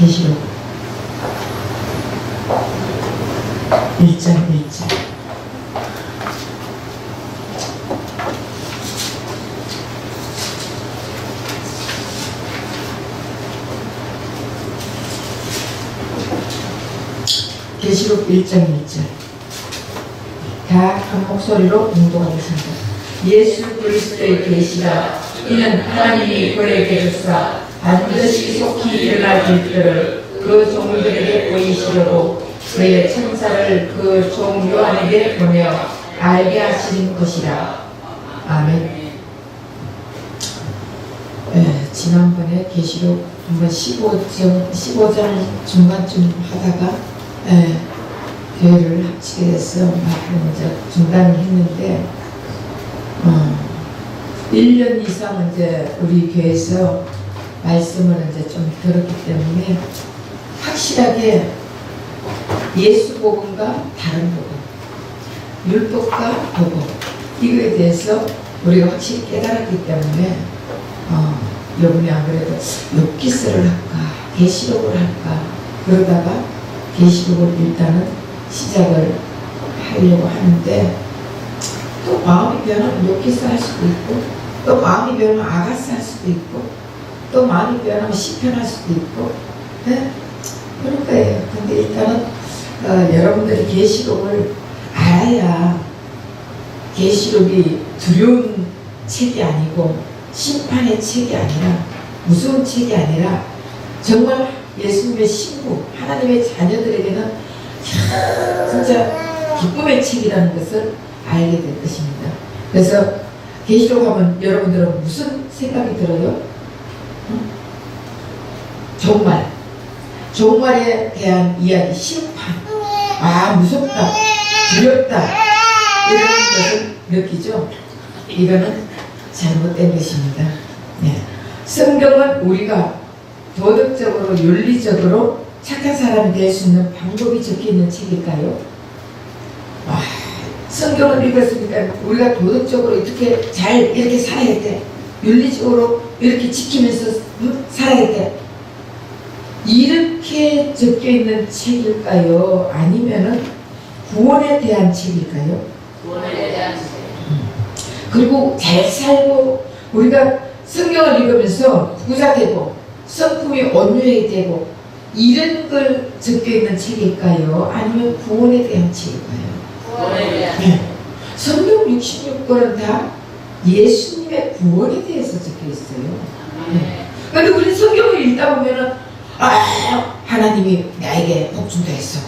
계시록 1장 1절. 계시록 1장 1절. 다 한 목소리로 공동하겠습니다. 예수 그리스도의 계시라. 이는 하나님이 그에게 주사 반드시 속히 일어날 일들을 그 종들에게 보이시려고 그의 천사를 그 종 요한에게 보내어 알게 하시는 것이라. 아멘. 지난번에 계시록 한번 15장 중간쯤 하다가 교회를 합치게 돼서 이제 중단을 했는데 1년 이상 이제 우리 교회에서 말씀을 이제 좀 들었기 때문에 확실하게 예수 복음과 다른 복음, 율법과 복음 이거에 대해서 우리가 확실히 깨달았기 때문에 여러분이 안 그래도 욥기서를 할까 계시록을 할까 그러다가 계시록을 일단은 시작을 하려고 하는데 또 마음이 변하면 욥기서 할 수도 있고 또 마음이 변하면 아가스 할 수도 있고 또 마음이 변하면 시편 할 수도 있고 그런 거예요. 근데 일단은 여러분들이 계시록을 알아야 계시록이 두려운 책이 아니고 심판의 책이 아니라 무서운 책이 아니라 정말 예수님의 신부 하나님의 자녀들에게는 진짜 기쁨의 책이라는 것을 알게 될 것입니다. 그래서 계시록 하면 여러분들은 무슨 생각이 들어요? 종말에 대한 이야기, 심판, 무섭다, 두렵다 이런 것을 느끼죠. 이거는 잘못된 것입니다. 성경은 우리가 도덕적으로 윤리적으로 착한 사람이 될 수 있는 방법이 적혀있는 책일까요? 성경을 읽었으니까 우리가 도덕적으로 어떻게 잘 이렇게 살아야 돼, 윤리적으로 이렇게 지키면서 살아야 돼, 이렇게 적혀있는 책일까요? 아니면은 구원에 대한 책일까요? 구원에 대한 책. 그리고 잘 살고 우리가 성경을 읽으면서 부자 되고 성품이 온유해야 되고 이런 걸 적혀있는 책일까요? 아니면 구원에 대한 책일까요? 구원에 대한 성경 66권은 다 예수님의 구원에 대해서 적혀있어요. 그런데 우리 성경을 읽다 보면은 하나님이 나에게 복 준다 했어.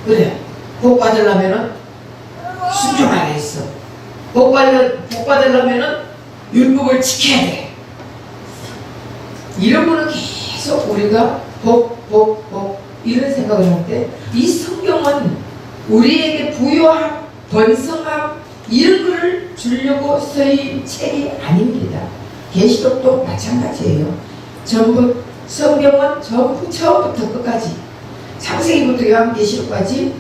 그래. 복 받으려면은 순종하라 했어. 복 받으려면은 율법을 지켜야 돼. 이런 거는 계속 우리가 복 이런 생각을 하는데 이 성경은 우리에게 부요함, 번성함 이런 거를 주려고 쓰인 책이 아닙니다. 계시록도 마찬가지예요. 전부 성경은 전부 처음부터 끝까지 창세기부터 요한계시록까지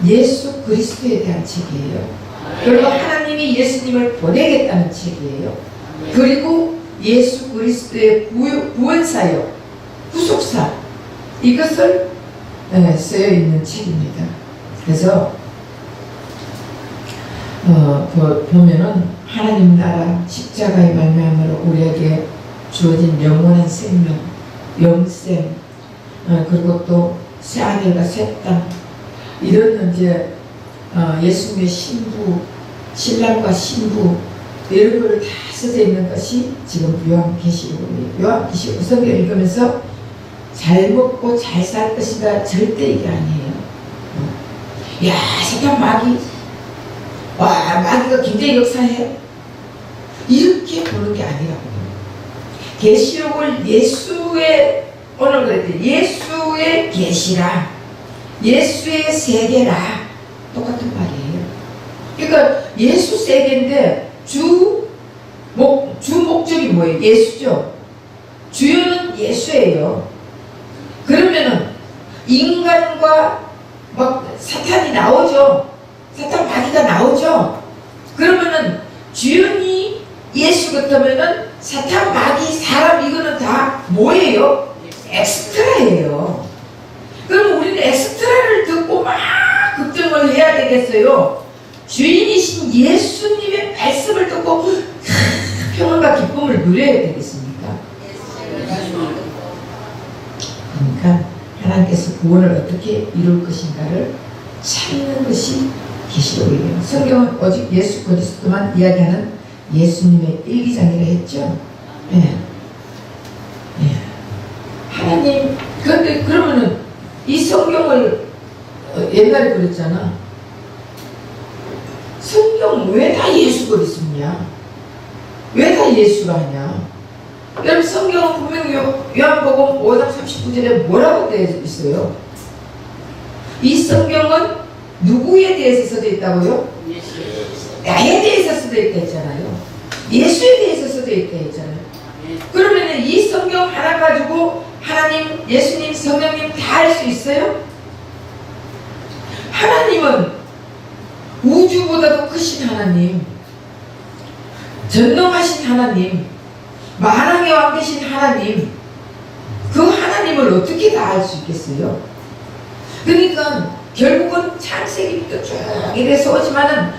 예수 그리스도에 대한 책이에요. 그리고 하나님이 예수님을 보내겠다는 책이에요. 그리고 예수 그리스도의 구원사역, 후속사 이것을 쓰여 있는 책입니다. 그래서 보면은 하나님 나라 십자가의 말미암으로 우리에게 주어진 영원한 생명, 영생, 그리고 또 새하늘과 새 땅 이런 이제 예수님의 신부, 신랑과 신부 이런 거를 다 써져 있는 것이 지금 요한계시록이에요. 요한계시록 성경 읽으면서 잘 먹고 잘 살 것이다 절대 이게 아니에요. 사탄 마귀가 굉장히 역사해 이렇게 보는 게 아니라고요. 계시록을 예수의 오늘 그랬더니 예수의 계시라, 예수의 세계라 똑같은 말이에요. 그러니까 예수 세계인데 주 목적이 뭐예요? 예수죠. 주요는 예수예요. 그러면은 인간과 막 사탄이 나오죠. 사탄 마귀가 나오죠. 그러면은 주연이 예수 같으면은 사탄 마귀 사람 이거는 다 뭐예요? 엑스트라예요. 그럼 우리는 엑스트라를 듣고 막 걱정을 해야 되겠어요? 주인이신 예수님의 말씀을 듣고 평안과 기쁨을 누려야 되겠습니까? 그러니까 하나님께서 구원을 어떻게 이룰 것인가를 찾는 것이 계시록이에요. 성경은 오직 예수 그리스도만 이야기하는 예수님의 일기장이라 했죠. 네. 네. 하나님, 그런데 그러면은 이 성경을 옛날에 그랬잖아. 성경 왜 다 예수 그리스도냐? 왜 다 예수라 하냐? 여러분 성경은 분명히 요한복음 5장 39절에 뭐라고 되어 있어요? 이 성경은 누구에 대해서 써져 있다고요? 나에 대해서 써져 있다 했잖아요. 예수에 대해서 써져 있다 했잖아요. 그러면 이 성경 하나 가지고 하나님, 예수님, 성령님 다 할 수 있어요? 하나님은 우주보다도 크신 하나님, 전능하신 하나님, 만왕의 왕 되신 하나님, 그 하나님을 어떻게 다 알 수 있겠어요? 그러니까 결국은 창세기부터 쭉 이래 써오지만은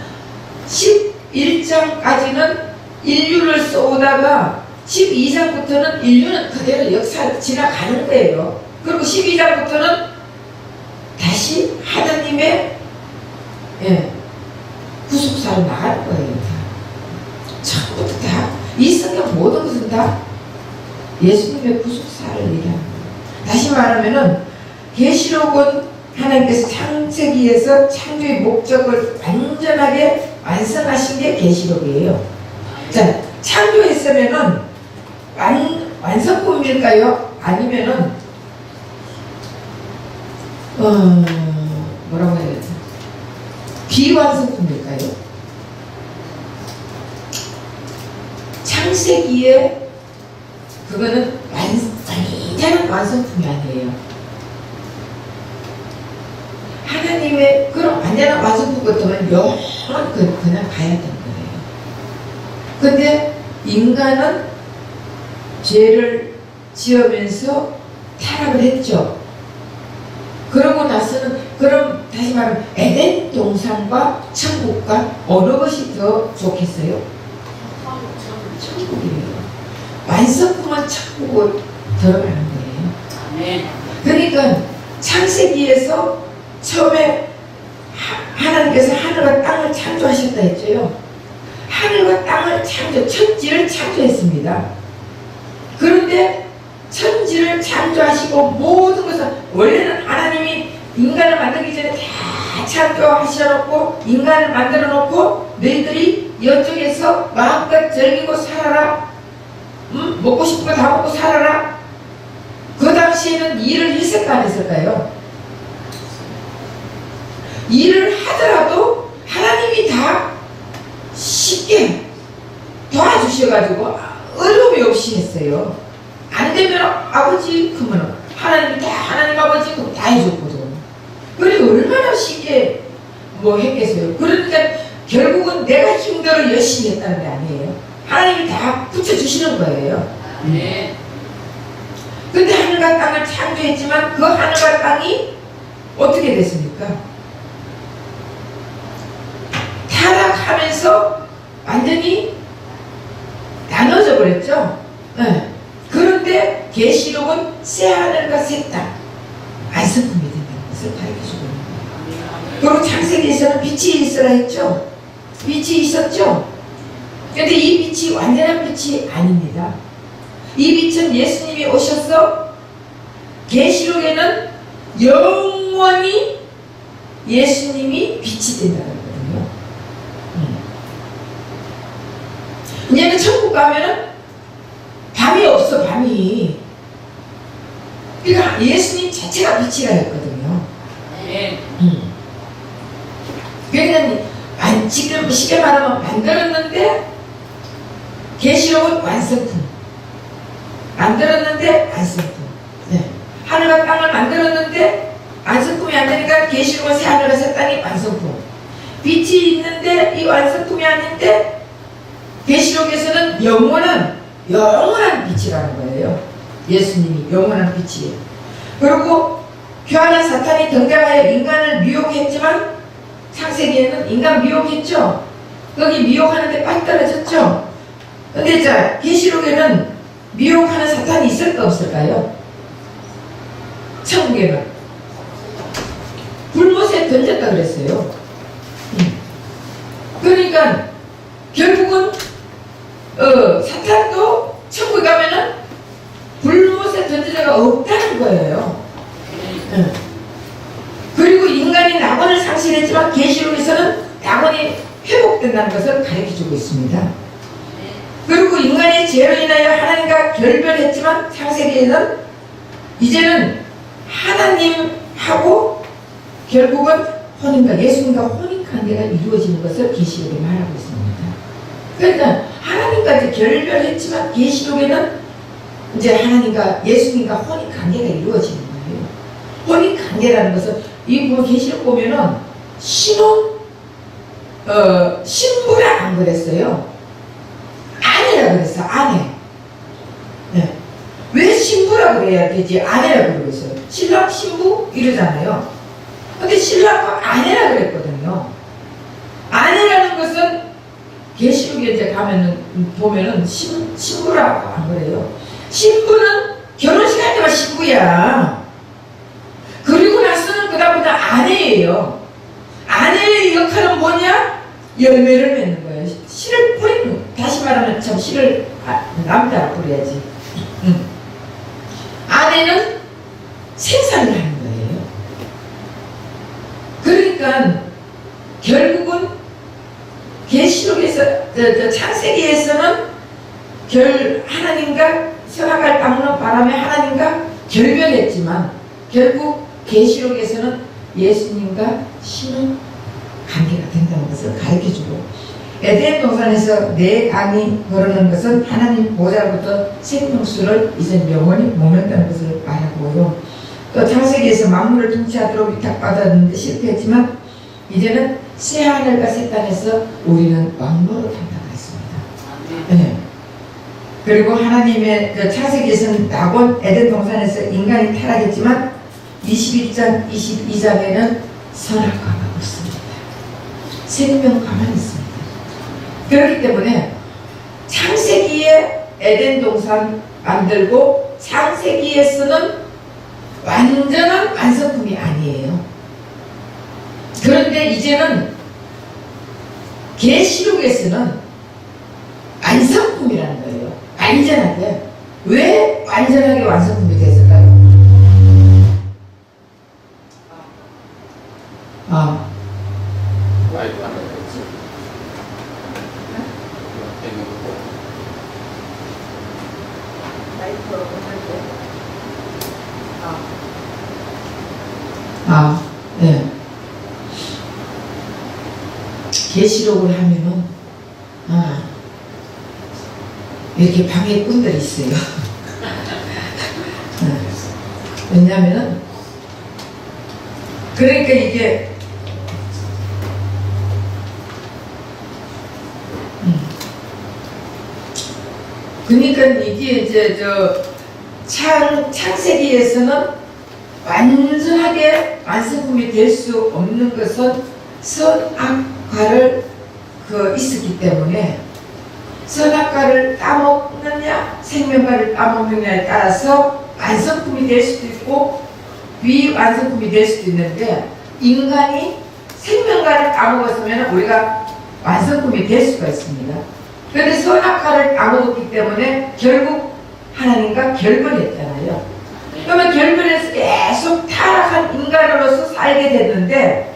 11장까지는 인류를 써오다가 12장부터는 인류는 그대로 역사를 지나가는 거예요. 그리고 12장부터는 다시 하나님의 구속사로 나갈 거예요. 처음부터 다 이 성경 모든 것은 다 예수님의 구속사를 얘기합니다. 다시 말하면은 계시록은 하나님께서 창세기에서 창조의 목적을 완전하게 완성하신 게 계시록이에요. 자, 창조했으면은 완성품일까요? 아니면은 뭐라고 해야 되지? 비완성품일까요? 창세기에 그거는 완전한 완성품이 아니에요. 하나님의 그런 완전한 완성품 같으면 영원 그냥 가야 되는 거예요. 근데 인간은 죄를 지으면서 타락을 했죠. 그러고 나서는 그럼 다시 말하면 에덴 동산과 천국과 어느 것이 더 좋겠어요? 천국이에요. 완성품은 천국으로 들어가는 거예요. 그러니까 창세기에서 처음에 하나님께서 하늘과 땅을 창조하셨다 했죠. 하늘과 땅을 천지를 창조했습니다. 그런데 천지를 창조하시고 모든 것을 원래는 하나님이 인간을 만들기 전에 다 창조하셔놓고 인간을 만들어 놓고 너희들이 이쪽에서 마음껏 즐기고 살아라. 먹고 싶은 거 다 먹고 살아라. 그 당시에는 일을 했을까 안 했을까요? 일을 하더라도 하나님이 다 쉽게 도와주셔가지고 어려움이 없이 했어요. 안 되면 아버지 그러면 하나님이 다 하나님 아버지 그럼 다 해줬거든. 그래 얼마나 쉽게 뭐 했겠어요. 그러니까 결국은 내가 힘들어 열심히 했다는 게 아니에요. 하나님이 다 붙여주시는 거예요. 네. 근데 하늘과 땅을 창조했지만 그 하늘과 땅이 어떻게 됐습니까? 타락하면서 완전히 나눠져 버렸죠. 네. 그런데 계시록은 새 하늘과 새 땅 완성품이 된다는 것을 가르쳐주고 있는 거예요. 그리고 창세기에서는 빛이 있으라 했죠. 빛이 있었죠. 근데 이 빛이 완전한 빛이 아닙니다. 이 빛은 예수님이 오셔서 계시록에는 영원히 예수님이 빛이 된다고 했거든요. 왜냐면 천국 가면은 밤이 없어, 밤이. 그러니까 예수님 자체가 빛이라 했거든요. 네. 그러니까 지금 쉽게 말하면 만들었는데 계시록은 완성품. 만들었는데 완성품. 네. 하늘과 땅을 만들었는데 완성품이 안 되니까 계시록은 새 하늘과 새 땅이 완성품. 빛이 있는데 이 완성품이 아닌데 계시록에서는 영원한 빛이라는 거예요. 예수님이 영원한 빛이에요. 그리고 교활한 사탄이 등장하여 인간을 미혹했지만 창세기에는 인간 미혹했죠. 거기 미혹하는데 빨리 떨어졌죠. 근데 자 계시록에는 미혹하는 사탄이 있을까 없을까요? 천국에는 불못에 던졌다 그랬어요. 그러니까 결국은 사탄도 천국에 가면은 불못에 던지자가 없다는 거예요. 그리고 인간이 낙원을 상실했지만 계시록에서는 낙원이 회복된다는 것을 가르쳐주고 있습니다. 그리고 인간이 죄로 인하여 하나님과 결별했지만 창세기에는 이제는 하나님하고 결국은 혼인과 예수님과 혼인관계가 이루어지는 것을 계시록에 말하고 있습니다. 그러니까 하나님과 결별했지만 계시록에는 이제 하나님과 예수님과 혼인관계가 이루어지는 거예요. 혼인관계라는 것은 이 계시록 보면은 신부라 안 그랬어요. 아내라 그랬어. 아내. 네. 왜 신부라 그래야 되지? 아내라 그러고 있어요. 신랑 신부 이러잖아요. 근데 신랑과 아내라 그랬거든요. 아내라는 것은 계시록에 이제 보면은 신부라고 안 그래요. 신부는 결혼식 할 때만 신부야. 그리고 나서는 그다음부터 아내예요. 아내의 역할은 뭐냐? 열매를 맺는 거예요. 씨를 뿌리는, 다시 말하면 참 씨를 남자라 뿌려야지. 아내는 생산을 하는 거예요. 그러니까 결국은 계시록에서 창세기에서는 하나님과 선악과를 따먹는 바람에 하나님과 결별했지만 결국 계시록에서는 예수님과 신은 관계가 된다는 것을 가르쳐주고, 에덴 동산에서 내 강이 흐르는 것은 하나님 보좌로부터 생명수를 이젠 영원히 먹는다는 것을 말하고요. 또 창세기에서 만물을 통치하도록 위탁받았는데 실패했지만 이제는 새 하늘과 새 땅에서 우리는 왕노릇 한다고 했습니다. 네. 그리고 하나님의 창세기에서는 낙원 에덴 동산에서 인간이 타락했지만 21장 22장에는 선악과가 없습니다. 생명과만 있습니다. 그렇기 때문에 창세기에 에덴 동산 만들고 창세기에서는 완전한 완성품이 아니에요. 그런데 이제는 계시록에서는 완성품이라는 거예요. 완전하게. 왜 완전하게 완성품이 됐을까요? 네. 계시록을 하면은 이렇게 방에 꾼들이 있어요. 왜냐하면은 그러니까 이게 그러니까 이게 이제 창세기에서는 완전하게 완성품이 될 수 없는 것은 선악과를 있었기 때문에 선악과를 따먹느냐 생명과를 따먹느냐에 따라서 완성품이 될 수도 있고 비완성품이 될 수도 있는데, 인간이 생명과를 따먹었으면 우리가 완성품이 될 수가 있습니다. 그런데 선악과를 따먹었기 때문에 결국 하나님과 결별했잖아요. 그러면 결별해서 계속 타락한 인간으로서 살게 됐는데,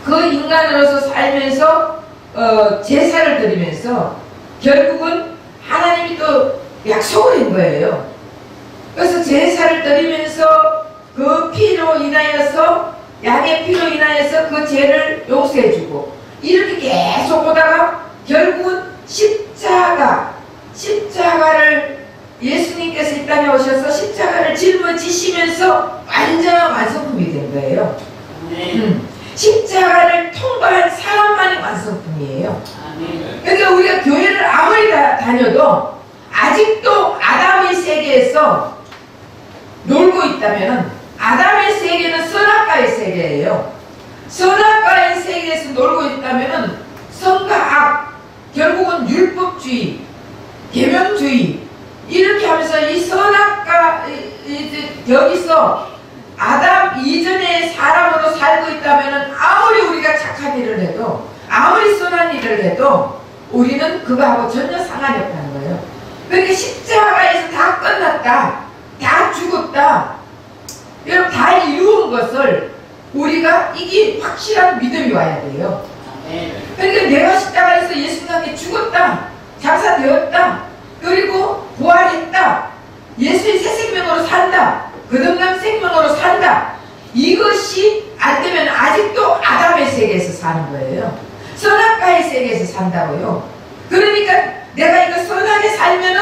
그 인간으로서 살면서 제사를 드리면서 결국은 하나님이 또 약속을 한 거예요. 그래서 제사를 드리면서 그 피로 인하여서, 양의 피로 인하여서 그 죄를 용서해주고 이렇게 계속 오다가 결국은 십자가를 예수님께서 이 땅에 오셔서 십자가를 짊어지시면서 완전한 완성품이 된 거예요. 십자가를 통과한 사람만이 완성품이에요. 그러니까 우리가 교회를 아무리 다녀도 아직도 아담의 세계에서 놀고 있다면 아담의 세계는 선악과의 세계예요. 선악과의 세계에서 놀고 있다면 선과 악, 결국은 율법주의, 계명주의 이렇게 하면서 이 선악과 여기서 아담 이전의 사람으로 살고 있다면 아무리 우리가 착한 일을 해도 아무리 선한 일을 해도 우리는 그거하고 전혀 상관이 없다는 거예요. 그러니까 십자가에서 다 끝났다, 다 죽었다, 여러분 다 이루은 것을 우리가 이게 확실한 믿음이 와야 돼요. 그러니까 내가 십자가에서 예수님과 함께 죽었다, 장사되었다, 그리고 부활했다, 예수의 새 생명으로 산다, 거듭난 생명으로 산다. 이것이 안 되면 아직도 아담의 세계에서 사는 거예요. 선악과의 세계에서 산다고요. 그러니까 내가 이거 선하게 살면은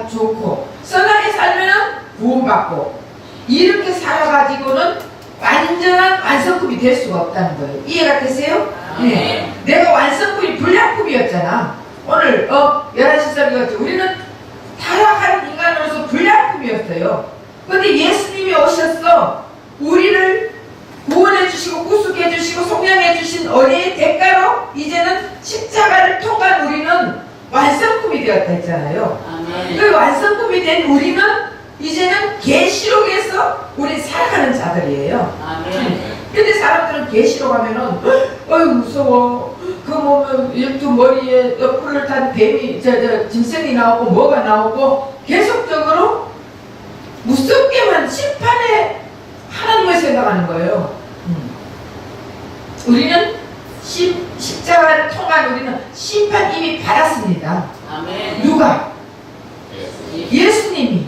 좋고, 선하게 살면은 구원받고, 이렇게 살아가지고는 완전한 완성품이 될 수가 없다는 거예요. 이해가 되세요? 네. 내가 완성품이 불량품이었잖아. 오늘 11시 설교였지. 우리는 타락한 인간으로서 불량품이었어요. 근데 예수님이 오셔서 우리를 구원해 주시고 구속해 주시고 속량해 주신 은혜의 대가로 이제는 십자가를 통한 우리는 완성품이 되었다 했잖아요. 그 완성품이 된 우리는 이제는 계시록에서 우리 살아가는 자들이에요. 근데 사람들은 계시록 하면은 어이 무서워, 그 보면 12머리에 풀을 탄 뱀이 짐승이 나오고 뭐가 나오고 계속적으로 무섭게만 심판에 하나님을 생각하는 거예요. 우리는 십자가를 통한 우리는 심판 이미 받았습니다. 누가? 예수님이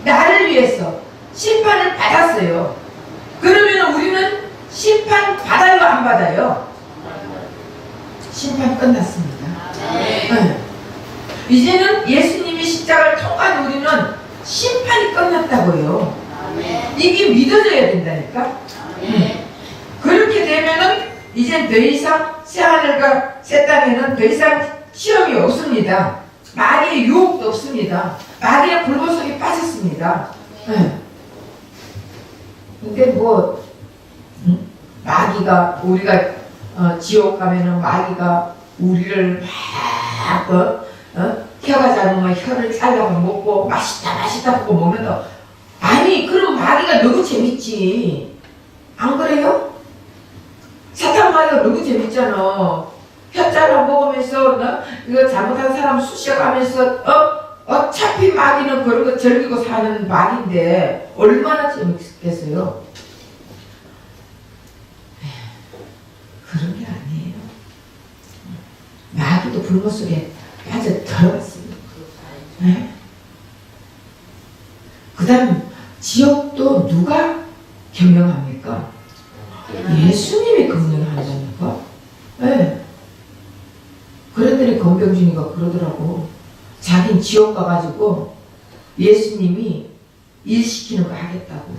나를 위해서 심판을 받았어요. 그러면 우리는 심판 받아요, 안 받아요? 심판 끝났습니다. 네. 이제는 예수님이 십자가를 통한 우리는 심판이 끝났다고요. 이게 믿어져야 된다니까. 그렇게 되면은 이제 더 이상 새하늘과 새 땅에는 더 이상 시험이 없습니다. 마귀의 유혹도 없습니다. 마귀의 불보속에 빠졌습니다. 근데 뭐 마귀가 우리가 지옥 가면은 마귀가 우리를 막 혀가 작으면 혀를 잘라서 먹고 맛있다 하고 먹는다. 아니 그럼 마귀가 너무 재밌지. 안 그래요? 사탄 마귀가 너무 재밌잖아. 혀 잘라 먹으면서 이거 잘못한 사람 쑤셔가면서 어차피 마귀는 그런 거 즐기고 사는 마귀인데 얼마나 재밌겠어요? 그런 게 아니에요. 마귀도 불모 속에 빠져 들어갔습니다. 네? 그 다음 지옥도 누가 경영합니까? 예수님이 경영한다니까? 네. 그랬더니 건병준이가 그러더라고. 자긴 지옥 가가지고 예수님이 일 시키는 거 하겠다고.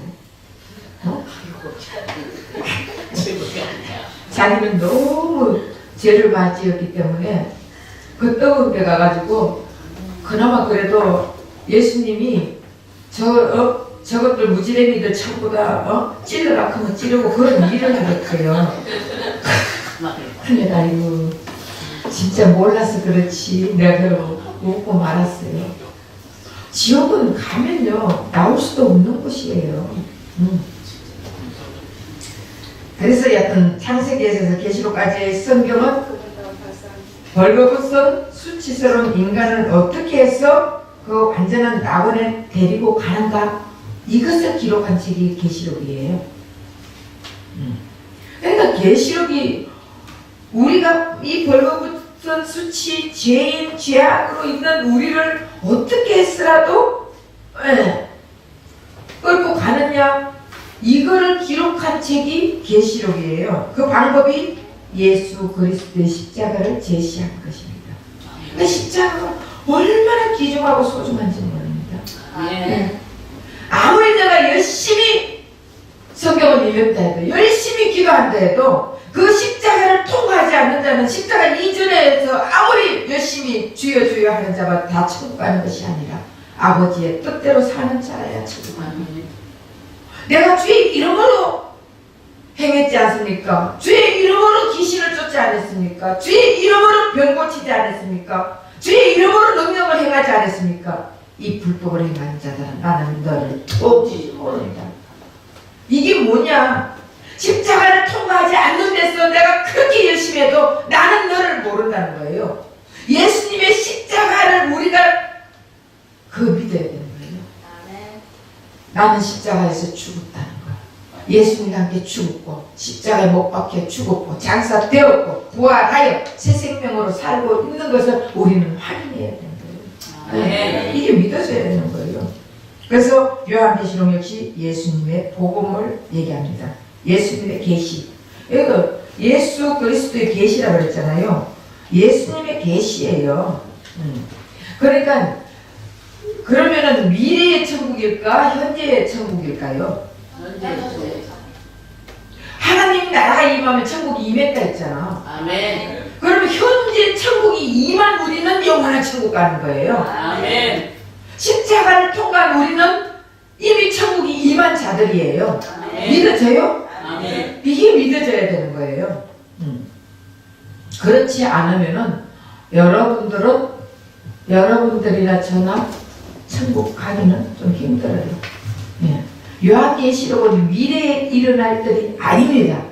자기는 너무 죄를 많이 지었기 때문에 그 떡은 데 가가지고 그나마 그래도 예수님이 저것들 무지랭이들 전부 다 찔러라 하면 찌르고 그런 일을 하겠어요. 근데 아이고 진짜 몰라서 그렇지 내가 그러고 웃고 말았어요. 지옥은 가면요 나올 수도 없는 곳이에요. 그래서 여튼 창세기에서 계시록까지의 성경은 벌거벗은 수치스러운 인간을 어떻게 해서 그 완전한 낙원에 데리고 가는가 이것을 기록한 책이 계시록이에요. 그러니까 계시록이 우리가 이 벌거벗은 수치 죄인 죄악으로 있는 우리를 어떻게 했으라도 끌고 가느냐 이거를 기록한 책이 계시록이에요. 그 방법이 예수 그리스도의 십자가를 제시한 것입니다. 그 십자가가 얼마나 귀중하고 소중한지 모릅니다. 아무리 내가 열심히 성경을 읽는다 해도 열심히 필요한데도 그 십자가를 통과하지 않는 자는 십자가 이전에서 아무리 열심히 주여 주여 하는 자가 다 천국 가는 것이 아니라 아버지의 뜻대로 사는 자라야 천국 가는 거예요. 내가 주의 이름으로 행했지 않습니까? 주의 이름으로 귀신을 쫓지 않았습니까? 주의 이름으로 병 고치지 않았습니까? 주의 이름으로 능력을 행하지 않았습니까? 이 불법을 행하는 자들은 나는 너를 돕지 모른다. 이게 뭐냐? 십자가를 통과하지 않는 데서 내가 그렇게 열심히 해도 나는 너를 모른다는 거예요. 예수님의 십자가를 우리가 믿어야 되는 거예요. 나는 십자가에서 죽었다는 거야. 예수님과 함께 죽었고 십자가에 못 박혀 죽었고 장사되었고 부활하여 새 생명으로 살고 있는 것을 우리는 확인해야 되는 거예요. 네. 이게 믿어져야 되는 거예요. 그래서 요한계시록 역시 예수님의 복음을 얘기합니다. 예수님의 계시. 이거 예수 그리스도의 계시라고 그랬잖아요. 예수님의 계시예요. 그러니까 그러면은 미래의 천국일까 현재의 천국일까요? 하나님 나라가 임하면 천국이 임했다 했잖아. 아멘. 그러면 현재 천국이 임한 우리는 영원한 천국 가는 거예요. 아멘. 십자가를 통과한 우리는 이미 천국이 임한 자들이에요. 아멘. 믿어져요? 아멘. 이게 믿어져야 되는 거예요. 그렇지 않으면은 여러분들이나 저나 천국 가기는 좀 힘들어요. 예. 요한계시록은 미래에 일어날 들이 아닙니다.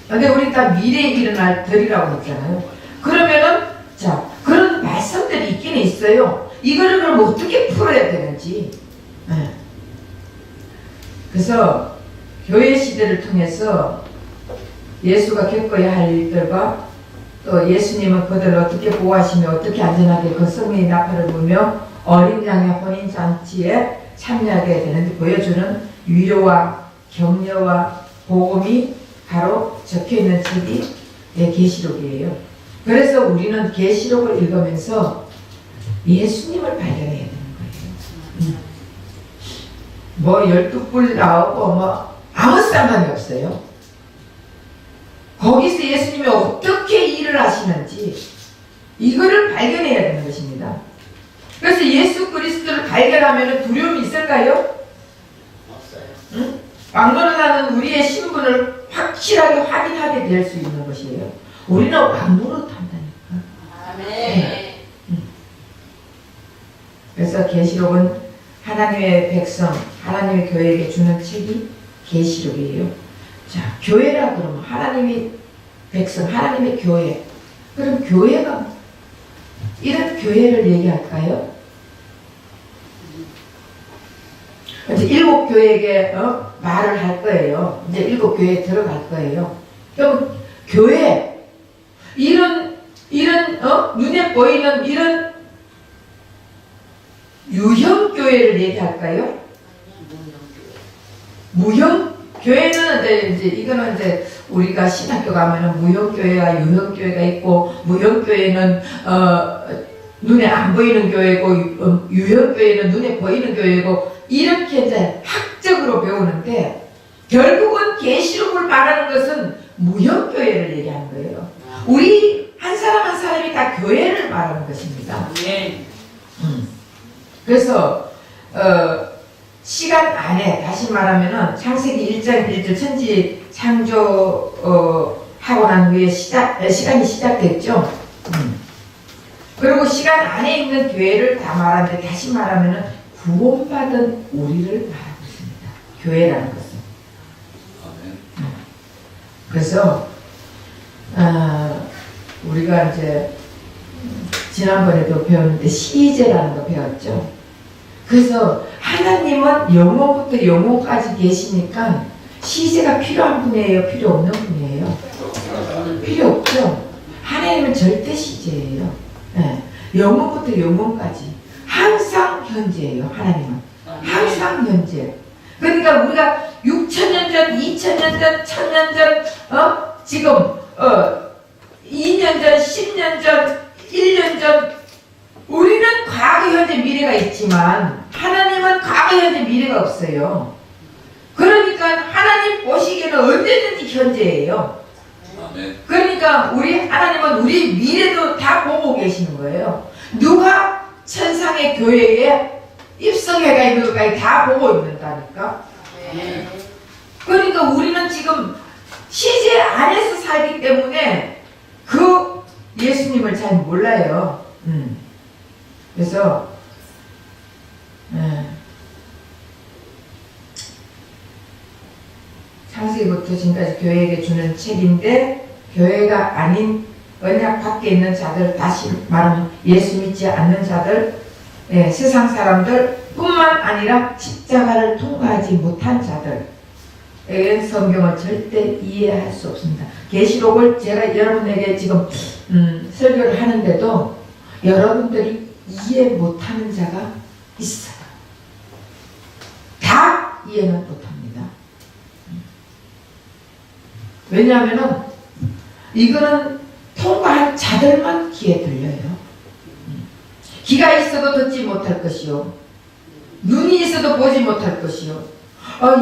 근데 우리 다 미래에 일어날 들이라고 했잖아요. 그러면은 자 그런 말씀들이 있긴 있어요. 이거를 그럼 어떻게 풀어야 되는지. 예. 그래서 교회 시대를 통해서 예수가 겪어야 할 일들과 또 예수님은 그들을 어떻게 보호하시며 어떻게 안전하게 그 성령의 나팔을 불며 어린 양의 혼인잔치에 참여하게 되는데 보여주는 위로와 격려와 복음이 바로 적혀있는 책이 계시록이에요. 그래서 우리는 계시록을 읽으면서 예수님을 발견해야 되는 거예요. 뭐 12뿔 나오고 뭐 아무 상관이 없어요. 거기서 예수님이 어떻게 일을 하시는지 이거를 발견해야 되는 것입니다. 그래서 예수 그리스도를 발견하면 두려움이 있을까요? 없어요. 응? 왕노릇하는 우리의 신분을 확실하게 확인하게 될 수 있는 것이에요. 우리는 왕노릇한다니까. 아멘. 그래서 계시록은 하나님의 백성, 하나님의 교회에게 주는 책이 계시록이에요. 자, 교회라 그러면 하나님의 백성, 하나님의 교회. 그럼 교회가 이런 교회를 얘기할까요? 이제 7교회에게 말을 할 거예요. 이제 7교회에 들어갈 거예요. 그럼 교회 이런 눈에 보이는 이런 유형 교회를 얘기할까요? 무형 교회는 이제 이거는 이제 우리가 신학교 가면은 무형 교회와 유형 교회가 있고 무형 교회는 눈에 안 보이는 교회고 유형 교회는 눈에 보이는 교회고 이렇게 이제 학적으로 배우는데 결국은 계시록을 말하는 것은 무형 교회를 얘기하는 거예요. 우리 한 사람 한 사람이 다 교회를 말하는 것입니다. 네. 그래서 시간 안에 다시 말하면은 창세기 1장 1절 천지 창조 하고 난 후에 시간이 시작됐죠. 그리고 시간 안에 있는 교회를 다 말하는데 다시 말하면은 구원받은 우리를 말하고 있습니다. 교회라는 것은. 그래서 우리가 이제 지난번에도 배웠는데 시제라는 거 배웠죠. 그래서 하나님은 영원부터 영원까지 계시니까 시제가 필요한 분이에요? 필요 없는 분이에요? 필요 없죠. 하나님은 절대 시제예요. 네. 영원부터 영원까지 항상 현재예요. 하나님은 항상 현재. 그러니까 우리가 6,000년 전, 2,000년 전, 1,000년 전, 지금 2년 전, 10년 전, 1년 전 우리는 과거, 현재, 미래가 있지만 하나님은 과거, 현재, 미래가 없어요. 그러니까 하나님 보시기에는 언제든지 현재예요. 아멘. 그러니까 우리 하나님은 우리 미래도 다 보고 계시는 거예요. 누가 천상의 교회에 입성회가 있는 것까지 다 보고 있는다니까. 아멘. 그러니까 우리는 지금 시제 안에서 살기 때문에 그 예수님을 잘 몰라요. 그래서 창세기부터 지금까지 교회에게 주는 책인데, 교회가 아닌 언약 밖에 있는 자들, 다시 말하면 예수 믿지 않는 자들, 세상 사람들 뿐만 아니라 십자가를 통과하지 못한 자들에게는 성경을 절대 이해할 수 없습니다. 계시록을 제가 여러분에게 지금 설교를 하는데도 여러분들이 이해 못하는 자가 있어요. 다 이해는 못합니다. 왜냐하면 이거는 통과한 자들만 귀에 들려요. 귀가 있어도 듣지 못할 것이요, 눈이 있어도 보지 못할 것이요.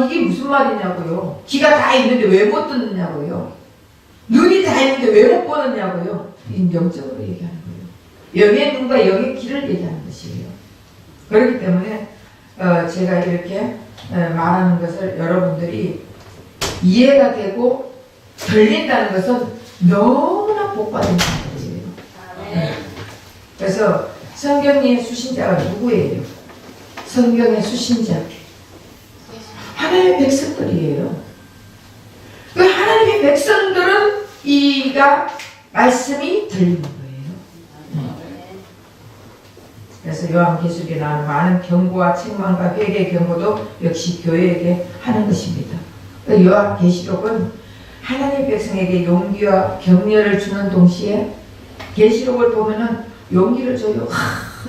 이게 무슨 말이냐고요. 귀가 다 있는데 왜 못 듣느냐고요. 눈이 다 있는데 왜 못 보느냐고요. 인정적으로 얘기하는 거예요. 영의 눈과 영의 귀를 얘기하는 것이에요. 그렇기 때문에 제가 이렇게 말하는 것을 여러분들이 이해가 되고 들린다는 것은 너무나 복받은 사실이에요. 그래서 성경의 수신자가 누구예요? 성경의 수신자 하나님의 백성들이에요. 그 하나님의 백성들은 이가 말씀이 들리는 거예요. 그래서 요한계시록에 나오는 많은 경고와 책망과 회개 경고도 역시 교회에게 하는 것입니다. 요한계시록은 하나님의 백성에게 용기와 격려를 주는 동시에 계시록을 보면은 용기를 줘요.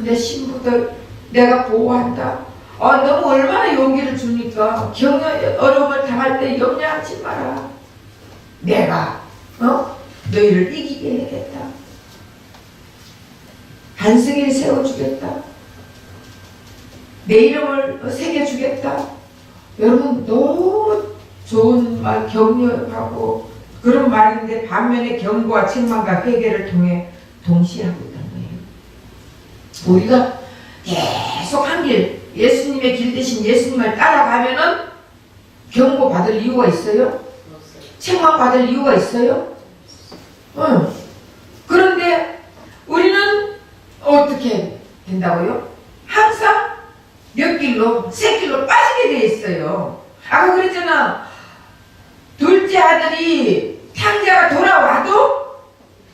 내 신부들 내가 보호한다. 너무 얼마나 용기를 주니까 격려, 어려움을 당할 때 염려하지 마라. 내가 너희를 이기게 해야겠다. 반석을 세워주겠다. 내 이름을 새겨주겠다. 여러분 너무 좋은 말, 격려하고 그런 말인데 반면에 경고와 책망과 회개를 통해 동시에 하고 있다는 거예요. 우리가 계속 한 길, 예수님의 길 대신 예수님을 따라가면은 경고받을 이유가 있어요? 책망받을 이유가 있어요? 그런데 우리는 어떻게 된다고요? 항상 몇 길로, 세 길로 빠지게 돼 있어요. 아까 그랬잖아. 둘째 아들이 탕자가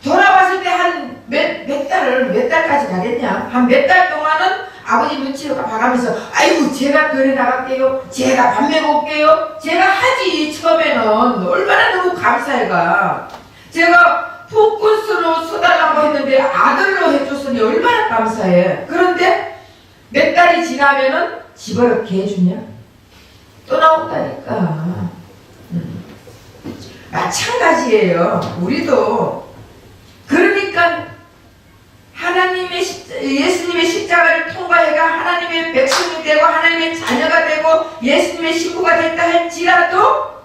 돌아왔을 때 한 몇 달까지 가겠냐? 한 몇 달 동안은 아버지 눈치를 봐가면서 아이고 제가 교회 나갈게요. 제가 밥 먹을게요. 제가 하지. 처음에는 얼마나 너무 감사해가. 제가 폭군수로 써달라고 했는데 아들로 해줬으니 얼마나 감사해. 그런데 몇 달이 지나면은 집어넣게 해주냐? 또 나온다니까. 마찬가지예요. 우리도. 그러니까 하나님의 예수님의 십자가를 통과해가 하나님의 백성이 되고 하나님의 자녀가 되고 예수님의 신부가 됐다 할지라도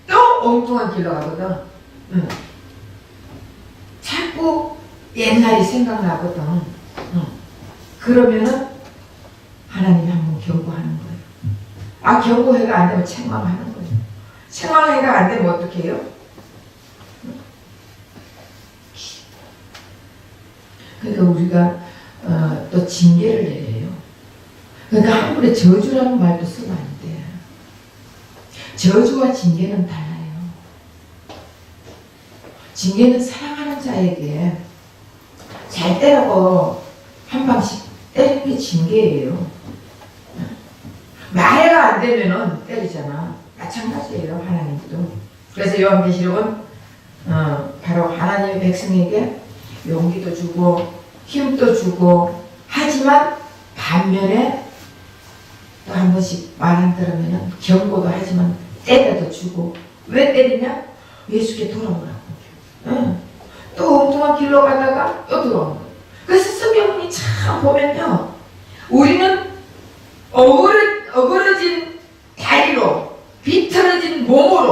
또 엉뚱한 길로 가거든. 자꾸 옛날이 생각나거든. 그러면은 하나님이 한번 경고하는 거예요. 경고해가 안 되면 책망하는 거예요. 책망해가 안 되면 어떻게 해요? 그러니까 우리가 또 징계를 내려요. 그러니까 함부로 저주라는 말도 쓰면 안 돼. 저주와 징계는 달라요. 징계는 사랑하는 자에게 잘 때라고 한 방씩 때리는 게 징계예요. 말해가 안 되면은 때리잖아. 마찬가지예요. 하나님도. 그래서 요한계시록은 바로 하나님의 백성에게 용기도 주고 힘도 주고 하지만 반면에 또 한 번씩 말 안 들으면 경고도 하지만 때려도 주고. 왜 때리냐? 예수께 돌아오라고. 또 엉뚱한 길로 가다가 또 돌아오는 거예요. 그래서 성경이 참 보면요, 우리는 어그러진 다리로 비틀어진 몸으로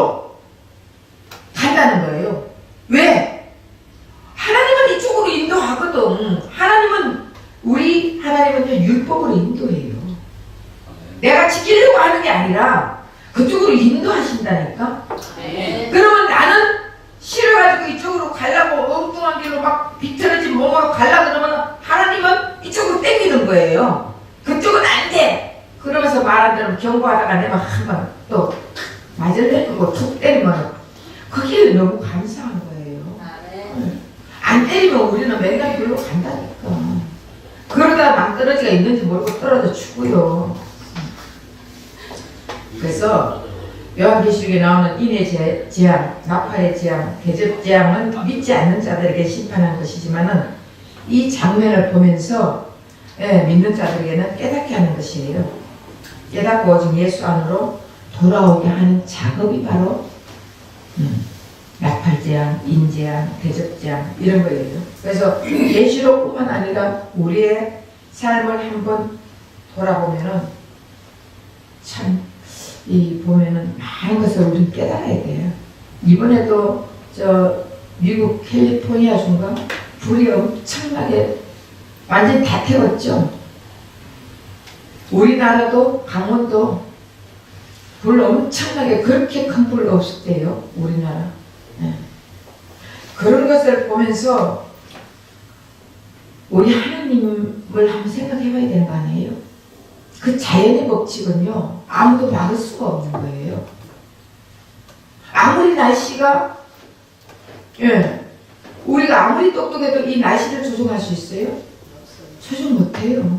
지키려고 하는 게 아니라 그쪽으로 인도하신다니까. 아멘. 그러면 나는 싫어가지고 이쪽으로 가려고 엉뚱한 길로 막 비틀어진 몸으로 가려고 그러면 하나님은 이쪽으로 땡기는 거예요. 그쪽은 안 돼. 그러면서 말 안 들으면 경고하다가 내가 한번 또 맞을래고 툭 때리면 그게 너무 감사한 거예요. 아멘. 안 때리면 우리는 맨날 글로 간다니까. 그러다 낭떠러지가 있는지 모르고 떨어져 죽고요. 그래서 요한계시록에 나오는 인의 재앙, 나팔의 재앙, 대접 재앙은 믿지 않는 자들에게 심판하는 것이지만은 이 장면을 보면서 믿는 자들에게는 깨닫게 하는 것이에요. 깨닫고 오직 예수 안으로 돌아오게 하는 작업이 바로 나팔재앙, 인재앙, 대접재앙 이런 거예요. 그래서 계시록뿐만 아니라 우리의 삶을 한번 돌아보면은 참 이 보면은 많은 것을 우리는 깨달아야 돼요. 이번에도 저 미국 캘리포니아 중간 불이 엄청나게 완전 다 태웠죠. 우리나라도 강원도 불 엄청나게 그렇게 큰 불 없었대요. 우리나라. 네. 그런 것을 보면서 우리 하나님을 한번 생각해 봐야 되는 거 아니에요? 그 자연의 법칙은요, 아무도 막을 수가 없는 거예요. 아무리 날씨가, 우리가 아무리 똑똑해도 이 날씨를 조종할 수 있어요? 조종 못해요.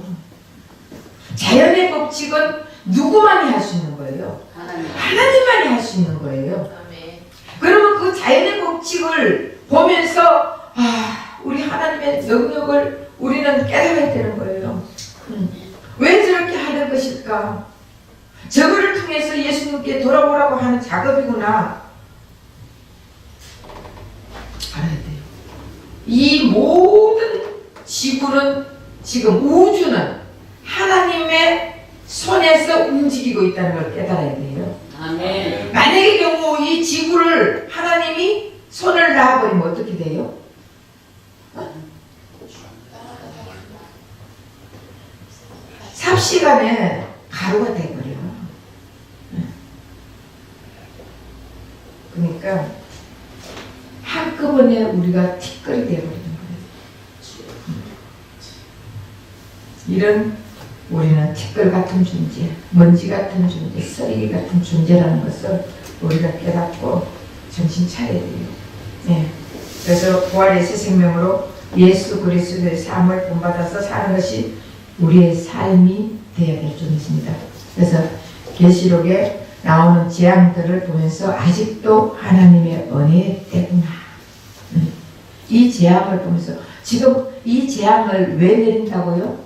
자연의 법칙은 누구만이 할 수 있는 거예요? 하나님만이 할 수 있는 거예요. 그러면 그 자연의 법칙을 보면서 우리 하나님의 능력을 우리는 깨달아야 되는 거예요. 왜 저렇게 하는 것일까? 저거를 통해서 예수님께 돌아오라고 하는 작업이구나. 알아야 돼요. 이 모든 지구는, 지금 우주는 하나님의 손에서 움직이고 있다는 걸 깨달아야 돼요. 아멘. 만약의 경우 이 지구를 하나님이 손을 놔버리면 어떻게 돼요? 삽시간에 가루가 돼버려. 그러니까 한꺼번에 우리가 티끌이 돼버리는 거예요. 이런 우리는 티끌 같은 존재, 먼지 같은 존재, 쓰레기 같은 존재라는 것을 우리가 깨닫고 정신 차려야 돼요. 네. 그래서 부활의 새 생명으로 예수 그리스도의 삶을 본받아서 사는 것이 우리의 삶이 되어야 될 줄입니다. 그래서 계시록에 나오는 재앙들을 보면서 아직도 하나님의 은혜의 때구나. 이 재앙을 보면서 지금 이 재앙을 왜 내린다고요?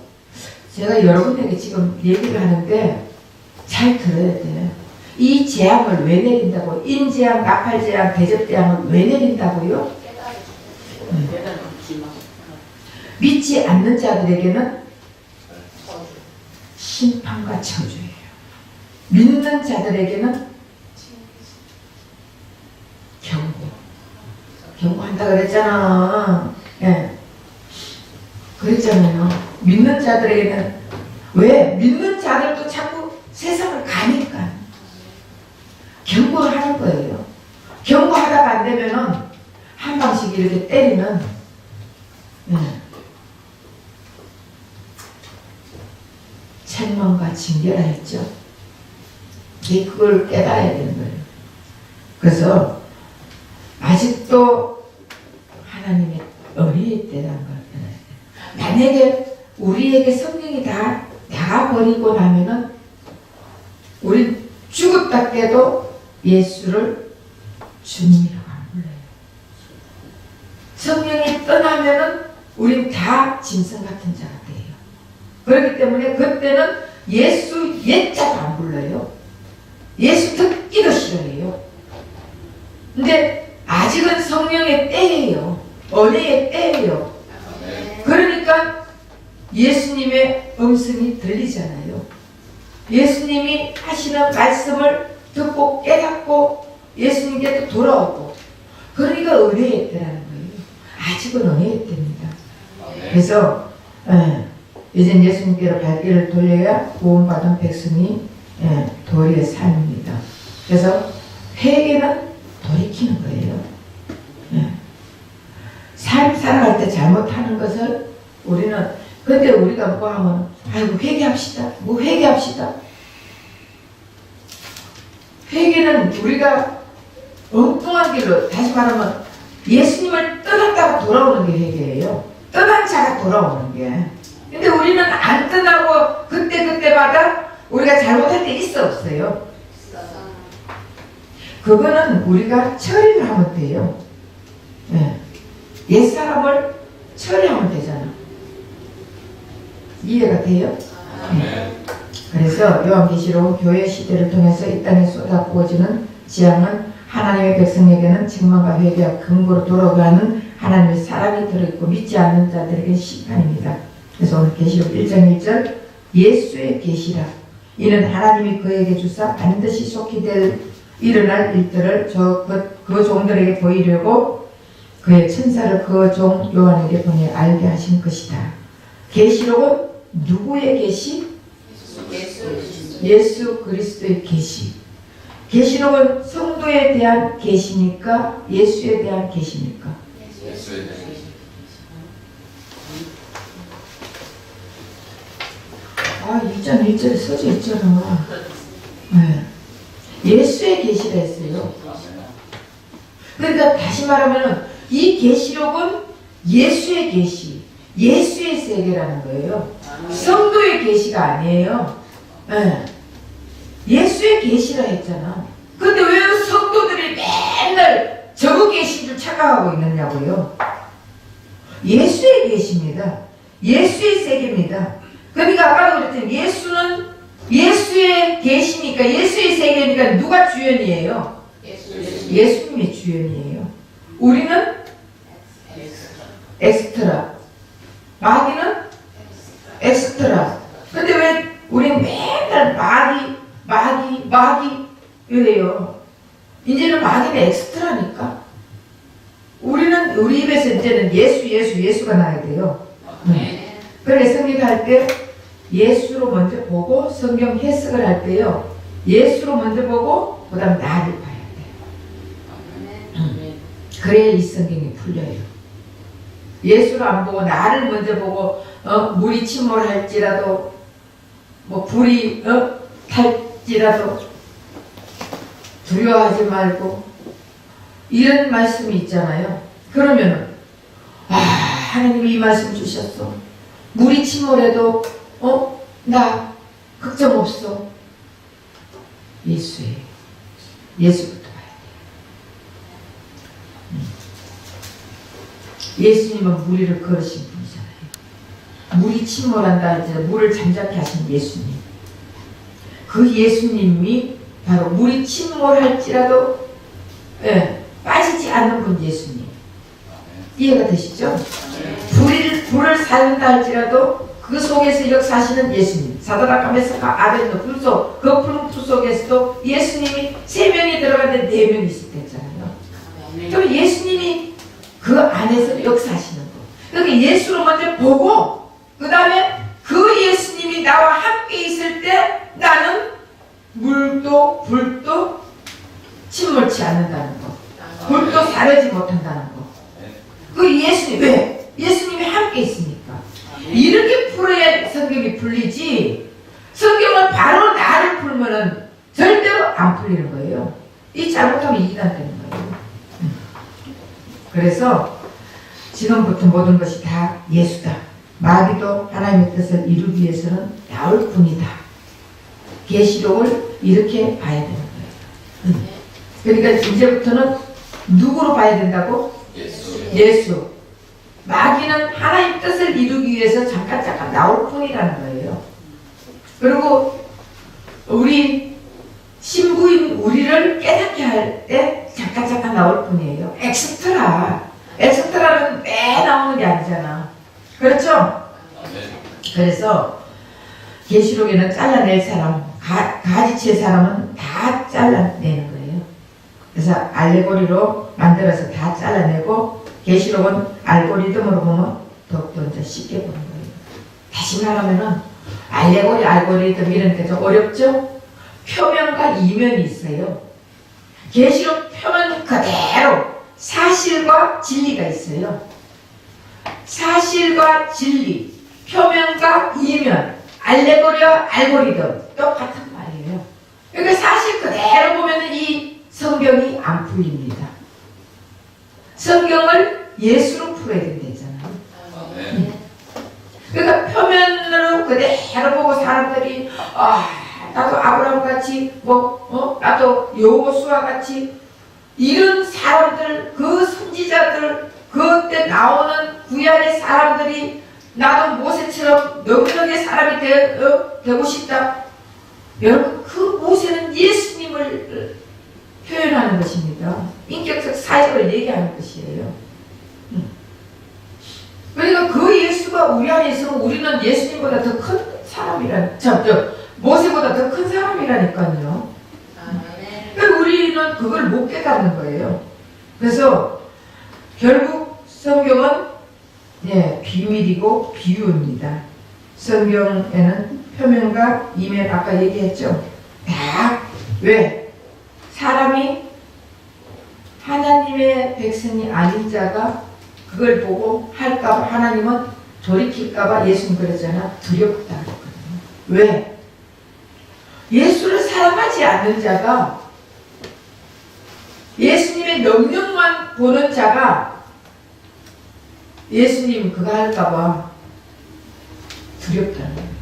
제가 여러분에게 지금 얘기를 하는데 잘 들어야 돼요. 이 재앙을 왜 내린다고? 인재앙, 나팔재앙, 대접재앙을 왜 내린다고요? 믿지 않는 자들에게는 심판과 저주예요. 믿는 자들에게는 경고한다 그랬잖아. 예. 그랬잖아요. 믿는 자들에게는, 왜? 믿는 자들도 자꾸 세상을 가니까 경고를 하는 거예요. 경고하다가 안 되면은 한 방씩 이렇게 때리면, 책망과 징계라 했죠. 그걸 깨달아야 되는 거예요. 그래서 아직도 하나님의 은혜의 때라는 걸 깨달아야 돼요. 만약에 우리에게 성령이 다 나가버리고 나면은 우리 죽었다 깨도 예수를 주님이라고 안 불러요. 성령이 떠나면은 우린 다 짐승 같은 자가 돼요. 그렇기 때문에 그때는 예수 옛자도 안 불러요. 예수 듣기도 싫어해요. 근데 아직은 성령의 때예요. 은혜의 때예요. 그러니까 예수님의 음성이 들리잖아요. 예수님이 하시는 말씀을 듣고 깨닫고 예수님께 또 돌아오고, 그러니까 은혜의 때라는 거예요. 아직은 은혜의 때입니다. 그래서 이제 예수님께로 발길을 돌려야 구원받은 백성이 우리의 삶입니다. 그래서 회개는 돌이키는 거예요. 네. 삶 살아갈 때 잘못하는 것을 우리는, 근데 우리가 뭐 하면 아이고 회개합시다. 뭐 회개합시다. 회개는 우리가 엉뚱한 길로, 다시 말하면 예수님을 떠났다가 돌아오는 게 회개예요. 떠난 자가 돌아오는 게. 근데 우리는 안 떠나고 그때마다 우리가 잘못할 때 있어 없어요? 그거는 우리가 처리를 하면 돼요. 네. 옛사람을 처리하면 되잖아. 이해가 돼요? 네. 그래서 요한계시록 교회 시대를 통해서 이 땅에 쏟아부어지는 재앙은 하나님의 백성에게는 책망과 회개와 근거로 돌아가는 하나님의 사랑이 들어있고 믿지 않는 자들에게 심판입니다. 그래서 오늘 계시록 1장 1절 예수의 계시라 이는 하나님이 그에게 주사 반드시 속히 일어날 일들을 그 종들에게 보이려고 그의 천사를 그 종 요한에게 보내 알게 하신 것이다. 계시록은 누구의 계시? 예수 그리스도의 계시. 계시록은 성도에 대한 계시니까 예수에 대한 계시니까? 예수에 대한 아, 2장 1절에 써져 있잖아. 네. 예수의 계시라 했어요. 그러니까 다시 말하면 이 계시록은 예수의 계시, 예수의 세계라는 거예요. 성도의 계시가 아니에요. 네. 예수의 계시라 했잖아. 근데 왜 성도들이 맨날 저거 계신 줄 착각하고 있느냐고요. 예수의 계시입니다. 예수의 세계입니다. 그러니까 아까도 그랬더니 예수는 예수의 계시니까 예수의 세계니까 누가 주연이에요? 예수님이 주연이에요. 우리는 엑스트라. 마귀는 엑스트라. 근데 왜 우리는 맨날 마귀 이래요. 이제는 마귀는 엑스트라니까. 우리 입에서 이제는 예수가 나야 돼요. 그래서 성경할 때 예수로 먼저 보고 성경 해석을 할 때요. 예수로 먼저 보고 그 다음 나를 봐야 돼요. 그래야 이 성경이 풀려요. 예수를 안 보고 나를 먼저 보고 물이 침몰할지라도 뭐 불이 탈지라도 두려워하지 말고 이런 말씀이 있잖아요. 그러면은 하나님이 이 말씀 주셨어. 물이 침몰해도 나 걱정 없어. 예수부터 봐야 돼. 예수님은 무리를 걸으신 분이잖아요. 물이 침몰한다 이제 물을 잠잠케 하신 예수님. 그 예수님이 바로 물이 침몰할지라도 빠지지 않는 분 예수님. 이해가 되시죠? 불을 사는다 할지라도 그 속에서 역사하시는 예수님. 사드락과 메삭과 아벳노고 불속, 그 푸른 불 속에서도 예수님이 3명이 들어갔는데 4명이 있을 때 있잖아요. 그럼 예수님이 그 안에서 역사하시는 거. 그러니까 예수로 먼저 보고 그 다음에 그 예수님이 나와 함께 있을 때 나는 물도 불도 침몰치 않는다는 거. 불도 사르지 못한다는 거. 그 예수님 왜? 예수님이 함께 있으니까. 이렇게 풀어야 성경이 풀리지. 성경은 바로 나를 풀면은 절대로 안 풀리는 거예요. 이 잘못하면 이단되는 거예요. 그래서 지금부터 모든 것이 다 예수다. 마귀도 하나님의 뜻을 이루기 위해서는 나올 뿐이다. 계시록을 이렇게 봐야 되는 거예요. 그러니까 이제부터는 누구로 봐야 된다고? 예수. 마귀는 하나님 뜻을 이루기 위해서 잠깐 나올 뿐이라는 거예요. 그리고 우리 신부인 우리를 깨닫게 할 때 잠깐 나올 뿐이에요. 엑스트라는 매 나오는 게 아니잖아. 그렇죠? 그래서 계시록에는 잘라낼 사람, 가지칠 사람은 다 잘라내는 거예요. 그래서 알레고리로 만들어서 다 잘라내고 계시록은 알고리즘으로 보면 더욱더 이제 쉽게 보는 거예요. 다시 말하면은 알레고리, 알고리즘 이런 게 좀 어렵죠? 표면과 이면이 있어요. 계시록 표면 그대로 사실과 진리가 있어요. 사실과 진리, 표면과 이면, 알레고리와 알고리즘 똑같은 말이에요. 그러니까 사실 그대로 보면 이 성경이 안 풀립니다. 성경을 예수로 풀어야 된다잖아요. 그러니까 표면으로 그대로 보고 사람들이 나도 아브라함 같이 나도 여호수아 같이 이런 사람들, 그 선지자들, 그때 나오는 구약의 사람들이 나도 모세처럼 능력의 사람이 되고 싶다. 여러분, 그 모세는 예수님을 표현하는 것입니다. 인격적 사역을 얘기하는 것이에요. 그러니까 그 예수가 우리 안에 있으면 우리는 예수님보다 더 큰 사람이란, 모세보다 더 큰 사람이라니까요. 그러니까 우리는 그걸 못 깨닫는 거예요. 그래서 결국 성경은 비밀이고 비유입니다. 성경에는 표면과 이면, 아까 얘기했죠. 다 왜? 사람이 하나님의 백성이 아닌 자가 그걸 보고 할까봐, 하나님은 돌이킬까봐 예수님 그러잖아. 두렵다 그랬거든요. 왜? 예수를 사랑하지 않는 자가, 예수님의 명령만 보는 자가 예수님 그거 할까봐 두렵다는 거예요.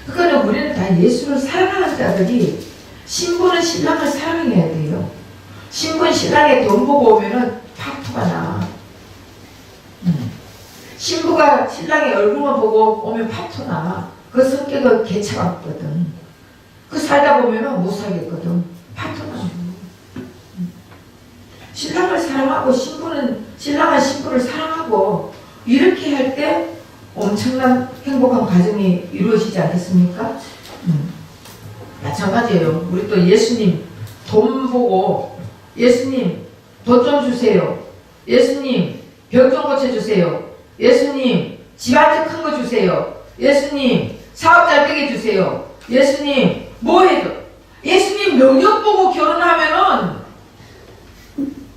그러니까 우리는 다 예수를 사랑하는 자들이 신부는 신랑을 사랑해야 돼요. 신부는 신랑의 돈 보고 오면은 파토가 나. 신부가 신랑의 얼굴만 보고 오면 파토 나. 그 성격은 개차가 없거든. 그 살다 보면은 못 살겠거든. 파토 나. 신랑을 사랑하고 신랑은 신부를 사랑하고 이렇게 할 때 엄청난 행복한 가정이 이루어지지 않겠습니까? 마찬가지예요. 우리 또 예수님 돈 보고, 예수님 돈 좀 주세요. 예수님 병 좀 고쳐주세요. 예수님 집안일 큰 거 주세요. 예수님 사업 잘 되게 해주세요. 예수님 뭐 해줘. 예수님 명령 보고 결혼하면은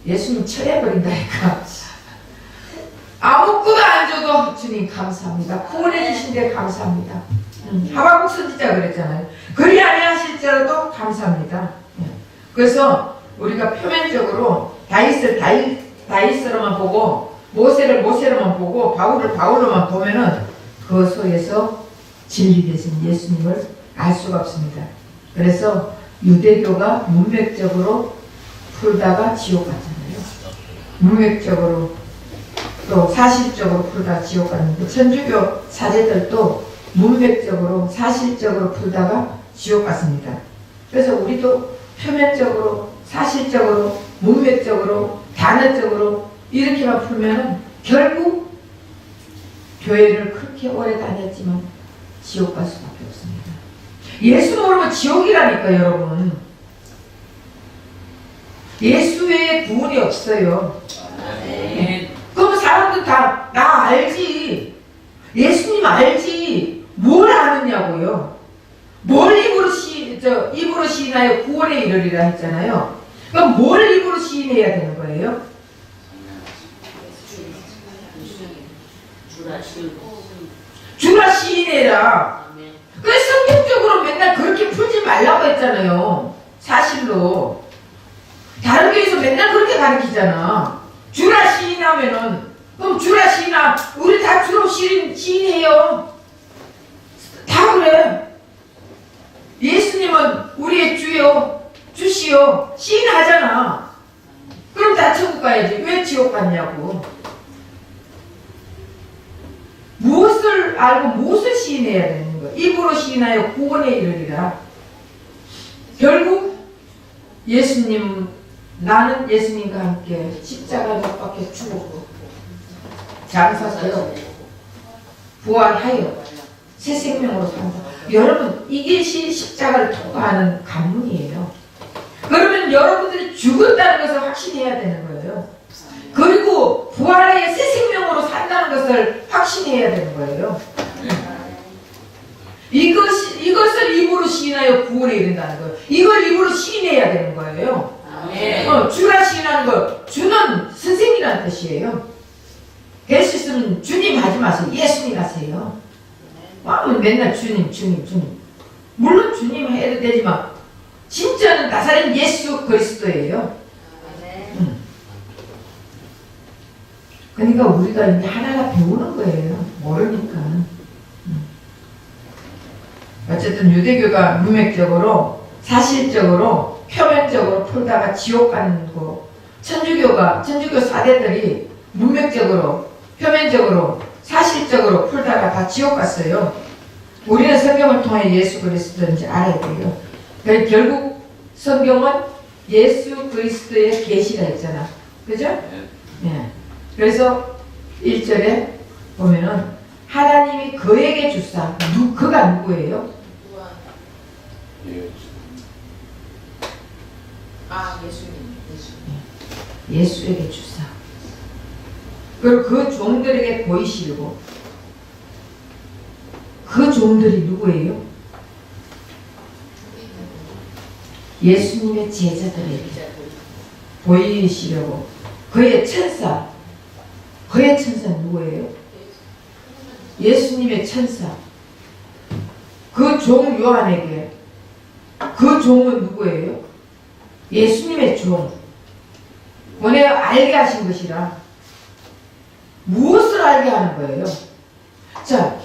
예수님 처해버린다니까. 아무것도 안 줘도 주님 감사합니다. 구원해 주신 데 감사합니다. 하박국 선지자 그랬잖아요. 그리 아니하실지라도 감사합니다. 그래서 우리가 표면적으로 다윗으로만 보고, 모세를 모세로만 보고, 바울을 바울로만 보면은 그 속에서 진리 되신 예수님을 알 수가 없습니다. 그래서 유대교가 문맥적으로 풀다가 지옥 갔잖아요. 문맥적으로 또 사실적으로 풀다가 지옥 갔는데, 천주교 사제들도 문맥적으로 사실적으로 풀다가 지옥 갔습니다. 그래서 우리도 표면적으로 사실적으로 문맥적으로 단어적으로 이렇게만 풀면은 결국 교회를 그렇게 오래 다녔지만 지옥 갈 수밖에 없습니다. 예수 모르면 지옥이라니까 여러분. 예수 외에 구원이 없어요. 그럼 사람들 다 나 알지, 예수님 알지, 뭘 아느냐고요. 뭘 입으로 시인하여 구원에 이르리라 했잖아요. 그럼 뭘 입으로 시인해야 되는 거예요? 주라 시인해라. 그래서 성경적으로 맨날 그렇게 풀지 말라고 했잖아요. 사실로. 다른 교회에서 맨날 그렇게 가르치잖아. 주라 시인하면은, 그럼 주라 시인하, 우리 다 주로 시인해요. 다 그래. 예수님은 우리의 주요, 주시요, 시인하잖아. 그럼 다 천국 가야지. 왜 지옥 갔냐고. 무엇을 알고 무엇을 시인해야 되는 거야. 입으로 시인하여 구원에 이르리라. 결국 나는 예수님과 함께 십자가 못 박혀 죽었고 장사되어 부활하여 새 생명으로 산다. 여러분, 이것이 십자가를 통과하는 관문이에요. 그러면 여러분들이 죽었다는 것을 확신해야 되는 거예요. 그리고 부활하여 새 생명으로 산다는 것을 확신해야 되는 거예요. 이것을 입으로 시인하여 구원에 이른다는 거예요. 이걸 입으로 시인해야 되는 거예요. 주라 시인하는 거, 주는 선생이라는 뜻이에요. 될 수 있으면 주님 하지 마세요. 예수님 하세요. 맨날 주님. 물론 주님 해도 되지만 진짜는 나사렛 예수 그리스도예요. 그러니까 우리가 이제 하나하나 배우는 거예요. 모르니까. 어쨌든 유대교가 문맥적으로, 사실적으로, 표면적으로 풀다가 지옥 가는 거. 천주교 사대들이 문맥적으로, 표면적으로, 사실적으로 풀다가 다 지옥 갔어요. 우리는 성경을 통해 예수 그리스도인지 알아야 돼요. 그러니까 결국 성경은 예수 그리스도의 계시가 있잖아. 그죠? 네. 그래서 1절에 보면은 하나님이 그에게 주사, 그가 누구예요? 예수에게 주사. 그리고 그 종들에게 보이시고, 그 종들이 누구예요? 예수님의 제자들에게 보이시려고. 그의 천사. 그의 천사는 누구예요? 예수님의 천사. 그 종 요한에게. 그 종은 누구예요? 예수님의 종. 원래 알게 하신 것이라. 무엇을 알게 하는 거예요? 자,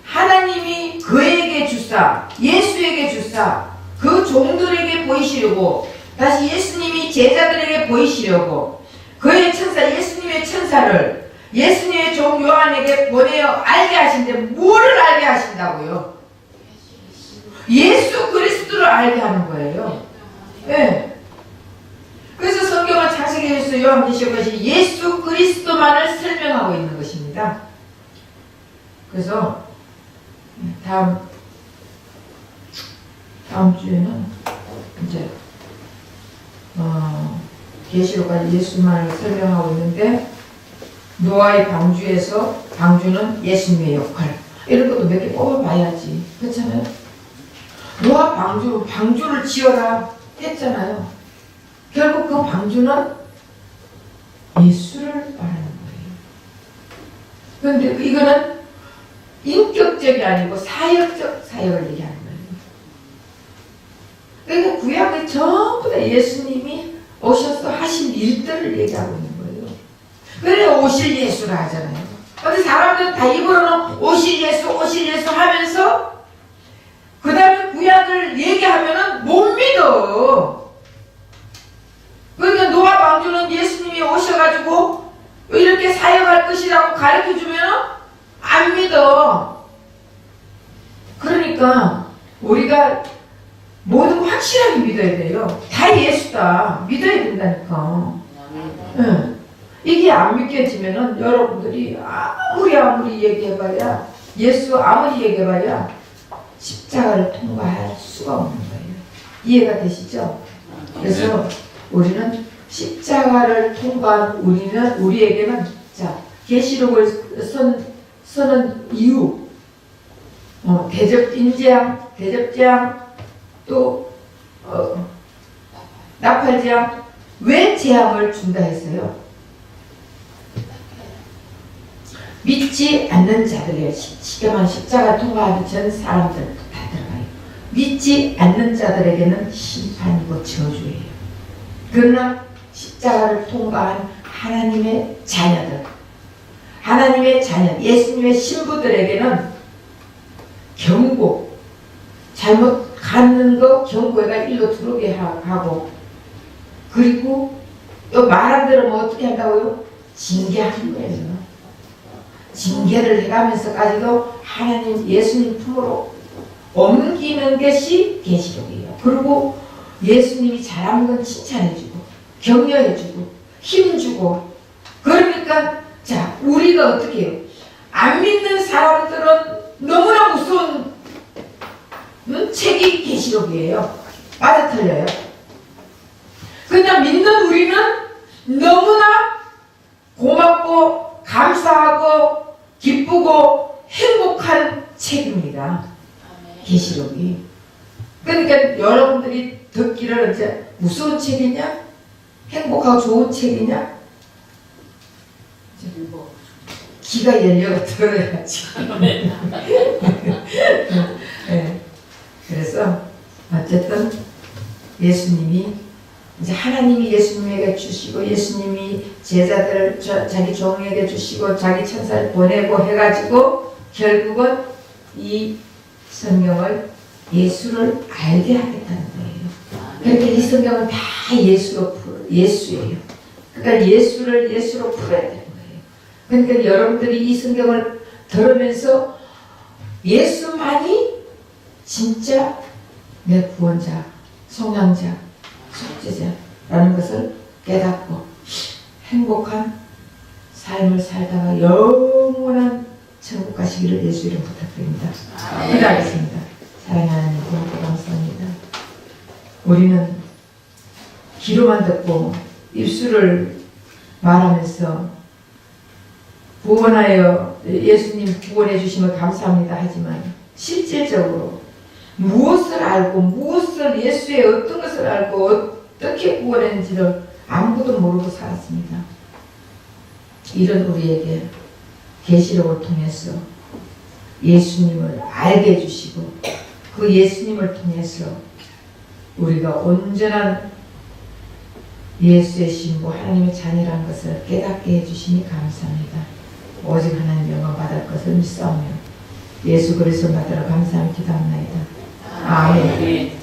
하나님이 그에게 주사, 예수에게 주사, 그 종들에게 보이시려고, 다시 예수님이 제자들에게 보이시려고, 그의 천사, 예수님의 천사를 예수님의 종 요한에게 보내어 알게 하신데, 뭐를 알게 하신다고요? 예수 그리스도를 알게 하는 거예요. 네. 그래서 성경은 창세기에서 요한계시록 것이 예수 그리스도만을 설명하고 있는 것입니다. 그래서 다음 주에는 이제 계시록까지 예수만을 설명하고 있는데, 노아의 방주에서 방주는 예수님의 역할, 이런 것도 몇 개 뽑아봐야지. 그렇잖아요. 노아 방주를 지어라 했잖아요. 결국 그 방주는 예수를 말하는 거예요. 그런데 이거는 인격적이 아니고 사역적 사역을 얘기하는 거예요. 그러니까 구약에 전부 다 예수님이 오셔서 하신 일들을 얘기하고 있는 거예요. 그래 오실 예수라 하잖아요. 근데 사람들은 다 입으로는 오실 예수 하면서 그 다음에 구약을 얘기하면은 못 믿어. 그러니까 노아 방주는 예수님이 오셔가지고 이렇게 사역할 것이라고 가르쳐주면은 안 믿어. 그러니까 우리가 모든 거 확실하게 믿어야 돼요. 다 예수다. 믿어야 된다니까. 응. 이게 안 믿겨지면은 여러분들이 아무리 얘기해봐야, 예수 아무리 얘기해봐야 십자가를 통과할 수가 없는 거예요. 이해가 되시죠? 그래서 우리는 십자가를 통과한 우리에게는, 자, 계시록을 쓰는 이유, 대접재앙, 또 나팔재앙, 왜 재앙을 준다 했어요? 믿지 않는 자들이에요. 십자가 통과하기 전 사람들 다 들어가요. 믿지 않는 자들에게는 심판이고 저주예요. 그러나 십자가를 통과한 하나님의 자녀, 예수님의 신부들에게는 경고, 잘못 가는 거 경고가 일로 들어오게 하고, 그리고 또 말 안 들으면 어떻게 한다고요? 징계하는 거예요. 징계를 해가면서까지도 하나님, 예수님 품으로 옮기는 것이 계시록이에요. 그리고 예수님이 잘하는 건 칭찬해주고, 격려해주고, 힘주고. 그러니까 자, 우리가 어떻게 해요? 안 믿는 사람들은 너무나 무서운 책이 계시록이에요. 맞아 틀려요? 그냥 믿는 우리는 너무나 고맙고 감사하고 기쁘고 행복한 책입니다. 계시록이. 그러니까 여러분들이 듣기를 이제 무서운 책이냐? 행복하고 좋은 책이냐? 귀가 열려가 들어야지. 네. 그래서 어쨌든 예수님이 이제 하나님이 예수님에게 주시고 예수님이 제자들을 자기 종에게 주시고 자기 천사를 보내고 해가지고 결국은 이 성경을 예수를 알게 하겠다는 거예요. 그러니까 이 성경은 다 예수예요. 그러니까 예수로 풀어야 되는 거예요. 그러니까 여러분들이 이 성경을 들으면서 예수만이 진짜 내 구원자, 속량자, 속죄자라는 것을 깨닫고 행복한 삶을 살다가 영원한 천국 가시기를 예수 이름 부탁드립니다. 기도하겠습니다. 사랑하는 하나님, 고맙고 감사합니다. 우리는 귀로만 듣고 입술을 말하면서 구원하여 예수님 구원해 주시면 감사합니다 하지만 실질적으로 무엇을 알고 무엇을 예수의 어떤 것을 알고 어떻게 구원했는지를 아무도 모르고 살았습니다. 이런 우리에게 계시록을 통해서 예수님을 알게 해주시고 그 예수님을 통해서 우리가 온전한 예수의 신부 하나님의 자녀라는 것을 깨닫게 해주시니 감사합니다. 오직 하나님 영광 받을 것을 믿사오며 예수 그리스도 받들어 감사함 기도합나이다. 아멘.